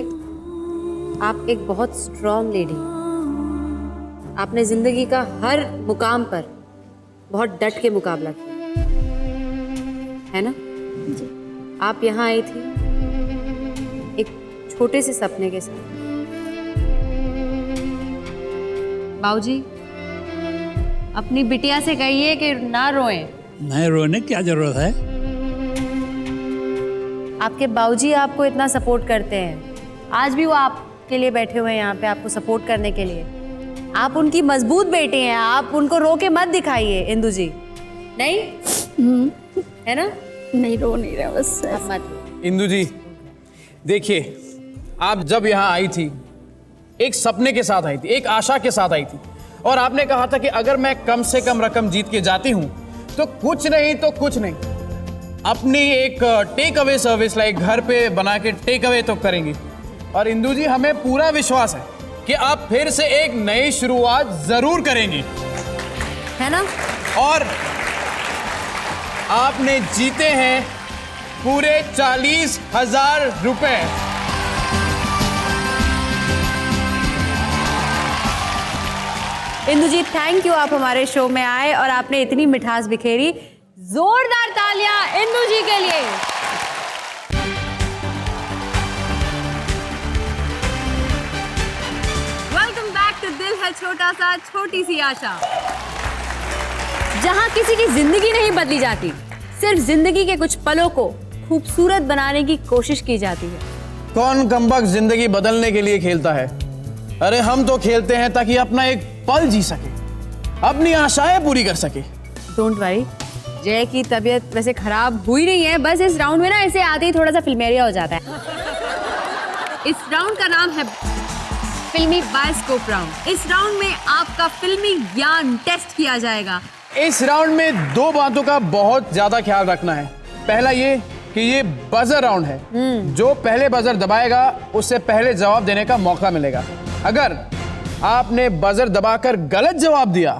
A: आप एक बहुत स्ट्रॉन्ग लेडी, आपने जिंदगी का हर मुकाम पर बहुत डट के मुकाबला किया, है ना? आप यहाँ आई थी एक छोटे से सपने के साथ। बाबूजी, अपनी बिटिया से कहिए कि ना रोएं।
M: नहीं रोने की क्या जरूरत है?
A: आपके बाबूजी आपको इतना सपोर्ट करते हैं, आज भी वो आपके लिए बैठे हुए हैं यहाँ पे आपको सपोर्ट करने के लिए। आप उनकी मजबूत बेटी हैं, आप उनको रो के मत दिखाइए इंदु जी। नहीं है ना?
K: नहीं रो नहीं रहा बस।
A: आप मत।
B: इंदु जी देखिए, आप जब यहाँ आई थी एक सपने के साथ आई थी, एक आशा के साथ आई थी, और आपने कहा था कि अगर मैं कम से कम रकम जीत के जाती हूँ तो कुछ नहीं तो कुछ नहीं, अपनी एक टेक अवे सर्विस लाइक घर पे बना के टेक अवे तो करेंगी। और इंदु जी हमें पूरा विश्वास है कि आप फिर से एक नई शुरुआत जरूर करेंगी,
A: है ना?
B: और आपने जीते हैं पूरे 40,000 रुपए।
A: इंदु जी थैंक यू, आप हमारे शो में आए और आपने इतनी मिठास बिखेरी। जोरदार तालियां इंदु जी के लिए। वेलकम बैक टू दिल है छोटा सा छोटी सी आशा, जहां किसी की जिंदगी नहीं बदली जाती, सिर्फ जिंदगी के कुछ पलों को खूबसूरत बनाने की कोशिश की जाती है।
B: कौन कमबख्त जिंदगी बदलने के लिए खेलता है? अरे हम तो खेलते हैं ताकि अपना एक पल जी सके, अपनी आशाएं पूरी कर सके।
A: डोंट वरी, जय की तबीयत वैसे खराब हुई नहीं है, बस इस राउंड में ना ऐसे आते ही थोड़ा सा फिल्मेरिया हो जाता है। इस राउंड का नाम है फिल्मी बायोस्कोप राउंड। इस राउंड में आपका फिल्मी ज्ञान टेस्ट किया जाएगा।
B: इस राउंड में दो बातों का बहुत ज्यादा ख्याल रखना है। पहला ये कि ये बजर राउंड है, जो पहले बजर दबाएगा उससे पहले जवाब देने का मौका मिलेगा। अगर आपने बजर दबाकर गलत जवाब दिया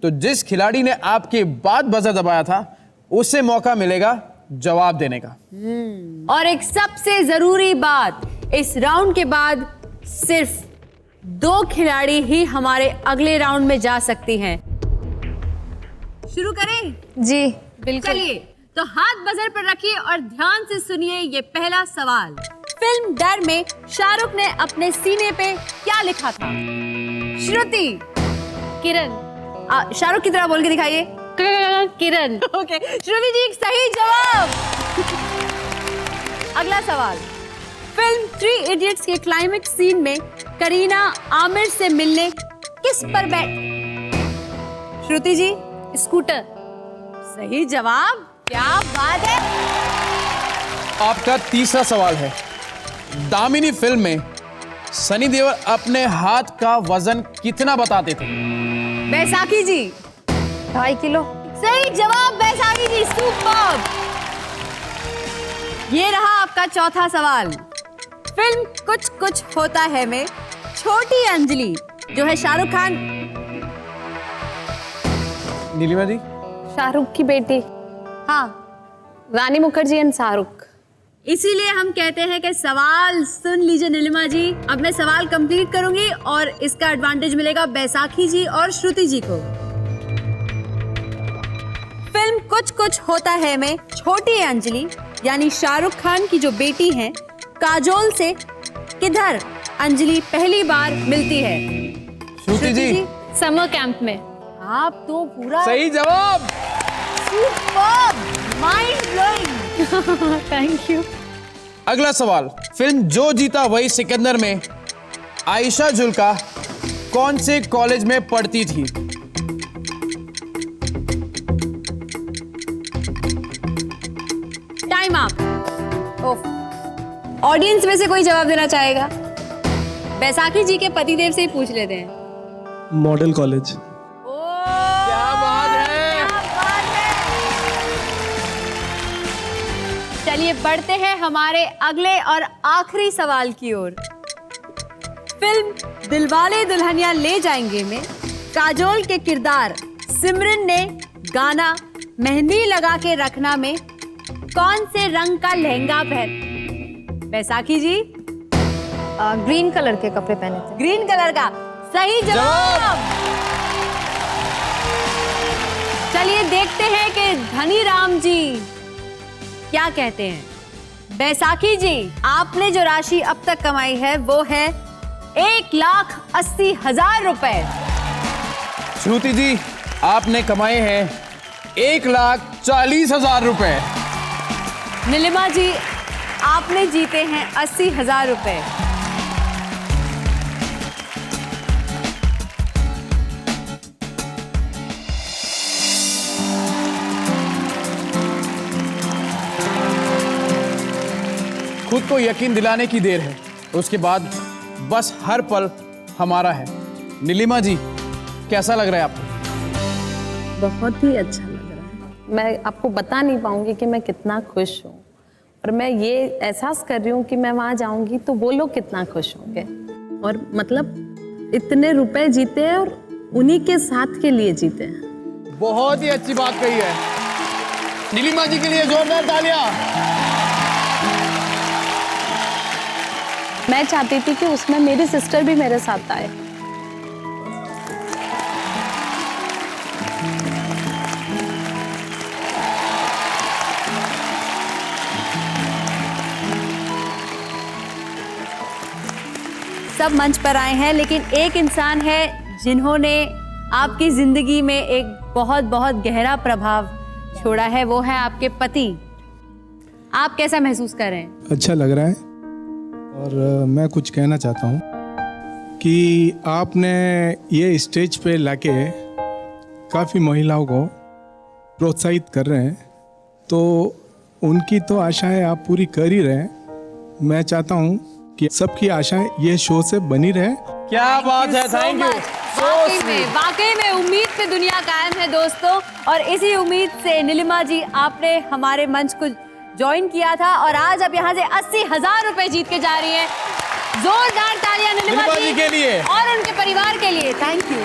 B: तो जिस खिलाड़ी ने आपके बाद बजर दबाया था उससे मौका मिलेगा जवाब देने का।
A: और एक सबसे जरूरी बात, इस राउंड के बाद सिर्फ 2 खिलाड़ी ही हमारे अगले राउंड में जा सकती हैं। शुरू करें?
I: जी बिल्कुल।
A: चलिए तो हाथ बजर पर रखिए और ध्यान से सुनिए ये पहला सवाल। फिल्म डर में शाहरुख ने अपने सीने पे क्या लिखा था? श्रुति।
I: किरण।
A: शाहरुख की तरह बोल के दिखाइए।
I: किरण।
A: ओके, श्रुति जी सही जवाब। अगला सवाल, फिल्म 3 इडियट्स के क्लाइमेक्स सीन में करीना आमिर से मिलने किस पर बैठ? श्रुति जी।
I: स्कूटर।
A: सही जवाब, क्या बात है।
B: आपका तीसरा सवाल है, दामिनी फिल्म में सनी देओल अपने हाथ का वजन कितना बताते थे?
A: बैसाखी जी।
I: 2.5 किलो।
A: सही जवाब बैसाखी जी, सुपर्ब। ये रहा आपका चौथा सवाल। फिल्म कुछ कुछ होता है में छोटी अंजलि जो है शाहरुख खान।
B: नीलिमा जी।
C: शाहरुख की बेटी।
A: हाँ,
C: रानी मुखर्जी एंड शाहरुख।
A: इसीलिए हम कहते हैं कि सवाल सुन लीजिए नीलिमा जी। अब मैं सवाल कंप्लीट करूंगी और इसका एडवांटेज मिलेगा बैसाखी जी और श्रुति जी को। फिल्म कुछ कुछ होता है में छोटी अंजलि यानी शाहरुख खान की जो बेटी है काजोल से किधर अंजलि पहली बार मिलती है?
B: श्रुति जी।
I: समर कैंप में।
A: आप तो पूरा
B: सही जवाब।
A: Superb, mind blowing.
I: Thank you.
B: अगला सवाल, फिल्म जो जीता वही सिकंदर में आयशा जुल्का कौन से कॉलेज में पढ़ती थी?
A: Time up. ऑडियंस में से कोई जवाब देना चाहेगा? बैसाखी जी के पतिदेव से ही पूछ लेते हैं।
J: Model college.
B: क्या बात है।
A: चलिए बढ़ते हैं हमारे अगले और आखिरी सवाल की ओर। फिल्म दिलवाले दुल्हनिया ले जाएंगे में काजोल के किरदार सिमरन ने गाना मेहंदी लगा के रखना में कौन से रंग का लहंगा पहन? बैसाखी जी
I: ग्रीन कलर के कपड़े पहने थे।
A: ग्रीन कलर का सही जवाब। चलिए देखते हैं कि धनी राम जी क्या कहते हैं। बैसाखी जी, आपने जो राशि अब तक कमाई है वो है 1,80,000 रुपए।
B: श्रुति जी, आपने कमाए हैं 1,40,000 रुपए।
A: नीलिमा जी, आपने जीते हैं 80,000 रुपए।
B: खुद को यकीन दिलाने की देर है, उसके बाद बस हर पल हमारा है। नीलिमा जी, कैसा लग रहा है आपको?
C: बहुत ही अच्छा लग रहा है। मैं आपको बता नहीं पाऊंगी कि मैं कितना खुश हूँ, और मैं ये एहसास कर रही हूँ कि मैं वहाँ जाऊंगी तो वो लोग कितना खुश होंगे। और मतलब इतने रुपए जीते हैं और उन्हीं के साथ के लिए जीते हैं।
B: बहुत ही अच्छी बात कही है। नीलिमा जी के लिए जोरदार तालियां।
C: मैं चाहती थी कि उसमें मेरी सिस्टर भी मेरे साथ आए।
A: सब मंच पर आए हैं, लेकिन एक इंसान है जिन्होंने आपकी जिंदगी में एक बहुत बहुत गहरा प्रभाव छोड़ा है, वो है आपके पति। आप कैसा महसूस कर रहे हैं?
N: अच्छा लग रहा है, और मैं कुछ कहना चाहता हूँ कि आपने ये स्टेज पे लाके काफ़ी महिलाओं को प्रोत्साहित कर रहे हैं, तो उनकी तो आशाएं आप पूरी कर ही रहे हैं। मैं चाहता हूँ कि सबकी आशाएं ये शो से बनी रहे।
B: क्या बात है, थैंक यू।
A: वाकई में उम्मीद पे दुनिया कायम है दोस्तों, और इसी उम्मीद से नीलिमा जी आपने हमारे मंच को ज्वाइन किया था, और आज अब यहाँ से 80,000 रुपए जीत के जा रही हैं। जोरदार तालियां नीलिमा जी
B: के लिए
A: और उनके परिवार के लिए। Thank you.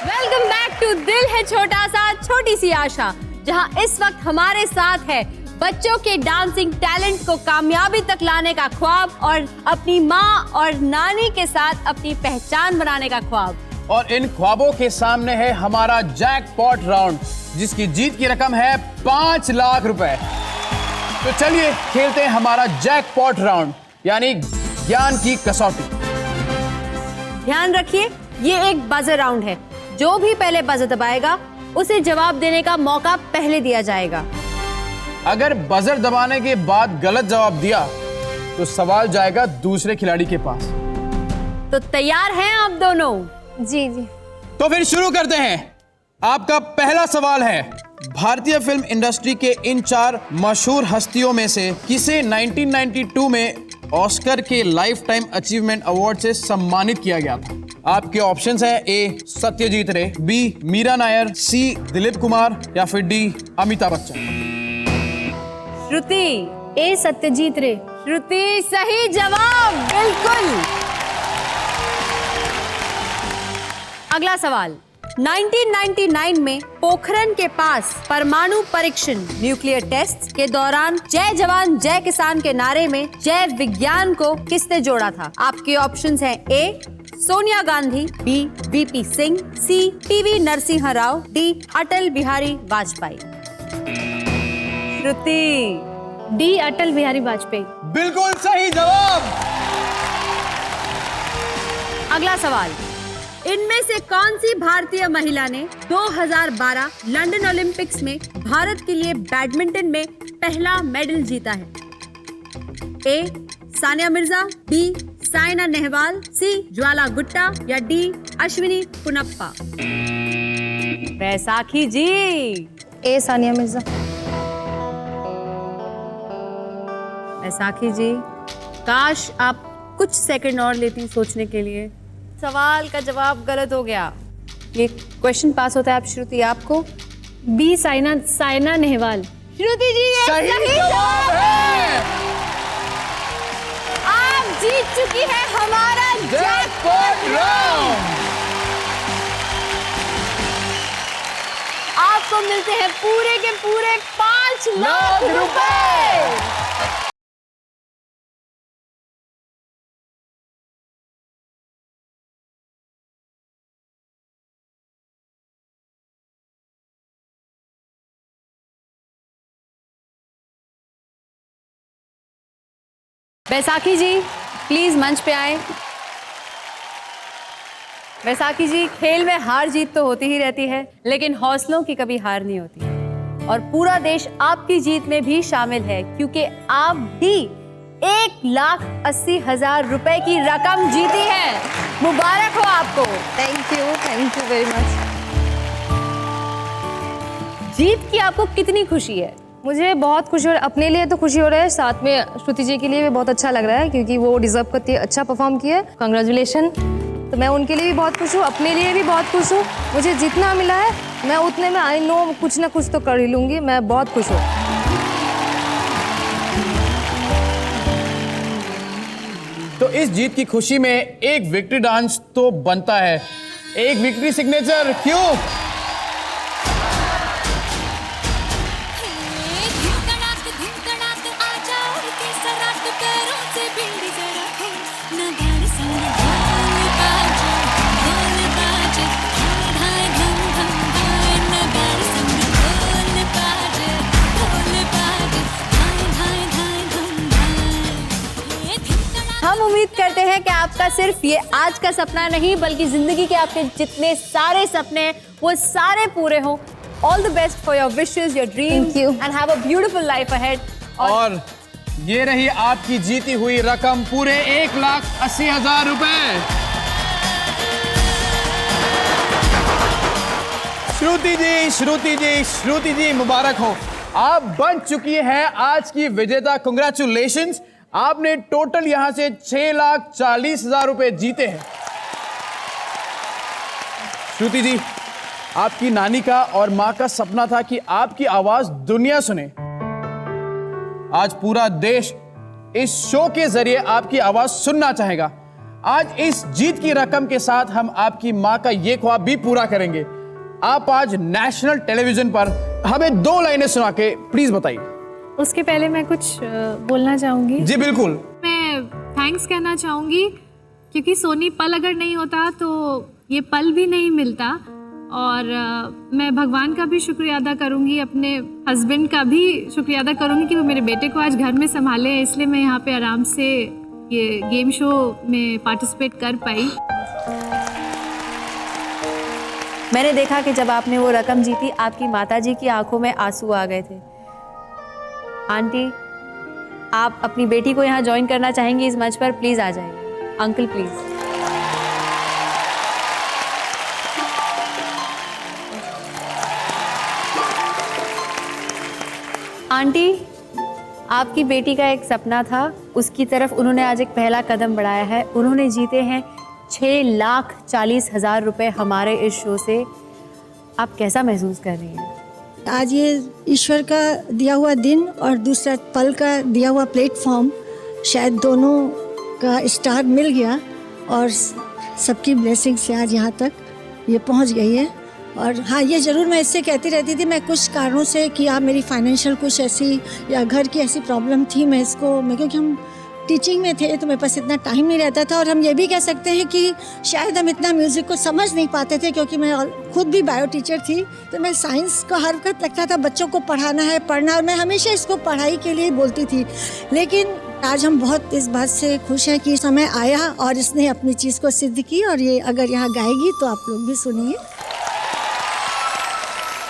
A: Welcome back to दिल है छोटा सा छोटी सी आशा, जहां इस वक्त हमारे साथ है बच्चों के डांसिंग टैलेंट को कामयाबी तक लाने का ख्वाब, और अपनी माँ और नानी के साथ अपनी पहचान बनाने का ख्वाब।
B: और इन ख्वाबों के सामने है हमारा जैकपॉट राउंड, जिसकी जीत की रकम है 5 लाख रुपए। तो चलिए खेलते हैं हमारा जैकपॉट राउंड, यानी ज्ञान की कसौटी।
A: ध्यान रखिए, ये एक बजर राउंड है। जो भी पहले बजर दबाएगा उसे जवाब देने का मौका पहले दिया जाएगा।
B: अगर बजर दबाने के बाद गलत जवाब दिया तो सवाल जाएगा दूसरे खिलाड़ी के पास।
A: तो तैयार हैं आप दोनों?
I: जी जी।
B: तो फिर शुरू करते हैं। आपका पहला सवाल है, भारतीय फिल्म इंडस्ट्री के इन 4 मशहूर हस्तियों में से किसे 1992 में ऑस्कर के लाइफ टाइम अचीवमेंट अवार्ड से सम्मानित किया गया था? आपके ऑप्शंस हैं ए सत्यजीत रे, बी मीरा नायर, सी दिलीप कुमार, या फिर डी अमिताभ बच्चन।
A: श्रुति।
G: ए सत्यजीत रे।
A: श्रुति सही जवाब, बिल्कुल। अगला सवाल, 1999 में पोखरण के पास परमाणु परीक्षण न्यूक्लियर टेस्ट के दौरान जय जवान जय किसान के नारे में जय विज्ञान को किसने जोड़ा था? आपके ऑप्शंस हैं ए सोनिया गांधी, बी वीपी सिंह, सी पीवी नरसिंह राव, डी अटल बिहारी वाजपेयी। श्रुति।
G: डी अटल बिहारी वाजपेयी।
B: बिल्कुल सही जवाब।
A: अगला सवाल, इनमें से कौन सी भारतीय महिला ने 2012 लंदन ओलंपिक्स में भारत के लिए बैडमिंटन में पहला मेडल जीता है? ए सानिया मिर्जा, बी साइना नेहवाल, सी ज्वाला गुट्टा, या डी अश्विनी पुनप्पा। बैसाखी जी।
I: ए सानिया मिर्जा।
A: बैसाखी जी, काश आप कुछ सेकंड और लेती सोचने के लिए। सवाल का जवाब गलत हो गया। ये क्वेश्चन पास होता है आप श्रुति आपको,
O: बी साइना नेहवाल।
A: श्रुति जी ये सही जवाब है। आप जीत चुकी है हमारा जैकपॉट राउंड। आपको मिलते हैं पूरे के पूरे 5 लाख रुपए। बैसाखी जी प्लीज मंच पे आए। बैसाखी जी, खेल में हार जीत तो होती ही रहती है, लेकिन हौसलों की कभी हार नहीं होती और पूरा देश आपकी जीत में भी शामिल है, क्योंकि आप भी 1,80,000 रुपए की रकम जीती है। मुबारक हो आपको। Thank you very much. जीत की आपको कितनी खुशी है?
I: मुझे बहुत खुशी हो रहा है, अपने लिए तो खुशी हो रहा है, साथ में श्रुति जी के लिए भी बहुत अच्छा लग रहा है क्योंकि वो डिजर्व करती है, अच्छा परफॉर्म किया है, कंग्रेचुलेशन। तो मैं उनके लिए भी बहुत खुश हूँ, अपने लिए भी बहुत खुश हूँ। मुझे जितना मिला है मैं उतने में आई नो कुछ ना कुछ तो कर ही लूँगी। मैं बहुत खुश हूँ।
B: तो इस जीत की खुशी में एक विक्ट्री डांस तो बनता है। एक विक्ट्री सिग्नेचर क्यों?
A: हम उम्मीद करते हैं कि आपका सिर्फ ये आज का सपना नहीं, बल्कि जिंदगी के आपके जितने सारे सपने वो सारे पूरे हों। All the best for your wishes, your dreams and have a beautiful life ahead. और
B: ये रही आपकी जीती हुई रकम, पूरे 1,80,000 रुपए। श्रुति जी मुबारक हो, आप बन चुकी हैं आज की विजेता। कांग्रेचुलेशंस, आपने टोटल यहां से 6,40,000 रुपए जीते हैं। श्रुति जी, आपकी नानी का और मां का सपना था कि आपकी आवाज दुनिया सुने। आज पूरा देश इस शो के जरिए आपकी आवाज सुनना चाहेगा। आज इस जीत की रकम के साथ हम आपकी मां का ये ख्वाब भी पूरा करेंगे। आप आज नेशनल टेलीविजन पर हमें 2 लाइनें सुना के प्लीज बताइए।
O: उसके पहले मैं कुछ बोलना चाहूँगी।
B: जी बिल्कुल।
O: मैं थैंक्स कहना चाहूँगी क्योंकि सोनी पल अगर नहीं होता तो ये पल भी नहीं मिलता। और मैं भगवान का भी शुक्रिया अदा करूँगी, अपने हस्बैंड का भी शुक्रिया अदा करूँगी कि वो मेरे बेटे को आज घर में संभाले हैं, इसलिए मैं यहाँ पे आराम से ये गेम शो में पार्टिसिपेट कर पाई।
A: मैंने देखा कि जब आपने वो रकम जीती, आपकी माताजी की आंखों में आंसू आ गए थे। आंटी, आप अपनी बेटी को यहाँ ज्वाइन करना चाहेंगी इस मंच पर? प्लीज आ जाइए। Uncle please. आंटी, आपकी बेटी का एक सपना था, उसकी तरफ उन्होंने आज एक पहला कदम बढ़ाया है। उन्होंने जीते हैं 6,40,000 रुपए हमारे इस शो से। आप कैसा महसूस कर रही हैं?
H: आज ये ईश्वर का दिया हुआ दिन और दूसरा पल का दिया हुआ प्लेटफॉर्म, शायद दोनों का स्टार मिल गया और सबकी ब्लेसिंग से आज यहाँ तक ये पहुँच गई है। और हाँ, ये ज़रूर मैं इससे कहती रहती थी, मैं कुछ कारणों से कि आप मेरी फाइनेंशियल कुछ ऐसी या घर की ऐसी प्रॉब्लम थी, मैं क्योंकि हम टीचिंग में थे तो मेरे पास इतना टाइम नहीं रहता था। और हम ये भी कह सकते हैं कि शायद हम इतना म्यूज़िक को समझ नहीं पाते थे, क्योंकि मैं खुद भी बायो टीचर थी, तो मैं साइंस को हर वक्त लगता था बच्चों को पढ़ाना है, पढ़ना, और मैं हमेशा इसको पढ़ाई के लिए बोलती थी। लेकिन आज हम बहुत इस बात से खुश हैं कि समय आया और इसने अपनी चीज़ को सिद्ध की, और ये अगर यहाँ गाएगी तो आप लोग भी सुनिए।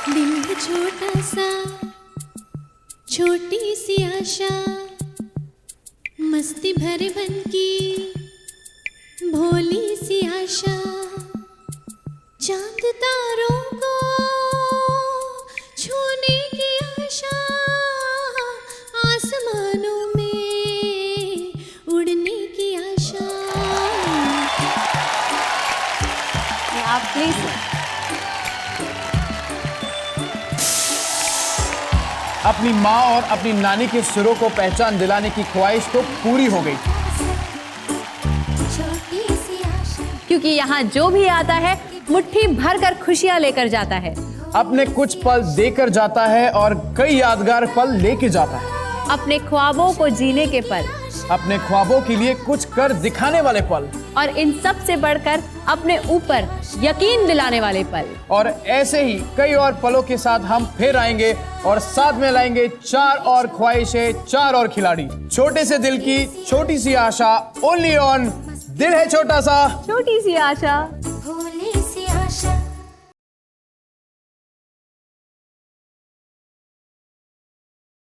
P: दिल है छोटा सा, छोटी सी आशा, मस्ती भरे मन की भोली सी आशा, चांद तारों को छूने की आशा, आसमानों में उड़ने की आशा।
A: आप प्लीज।
B: अपनी माँ और अपनी नानी के सुरों को पहचान दिलाने की ख्वाहिश तो पूरी हो गई,
A: क्योंकि यहाँ जो भी आता है मुट्ठी भर कर खुशियाँ लेकर जाता है।
B: अपने कुछ पल देकर जाता है और कई यादगार पल लेके जाता है।
A: अपने ख्वाबों को जीने के पल,
B: अपने ख्वाबों के लिए कुछ कर दिखाने वाले पल,
A: और इन सब से बढ़कर अपने ऊपर यकीन दिलाने वाले पल।
B: और ऐसे ही कई और पलों के साथ हम फिर आएंगे और साथ में लाएंगे 4 और ख्वाहिशें, 4 और खिलाड़ी। छोटे से दिल की छोटी सी आशा, ओनली ऑन दिल है छोटा सा,
A: छोटी सी आशा।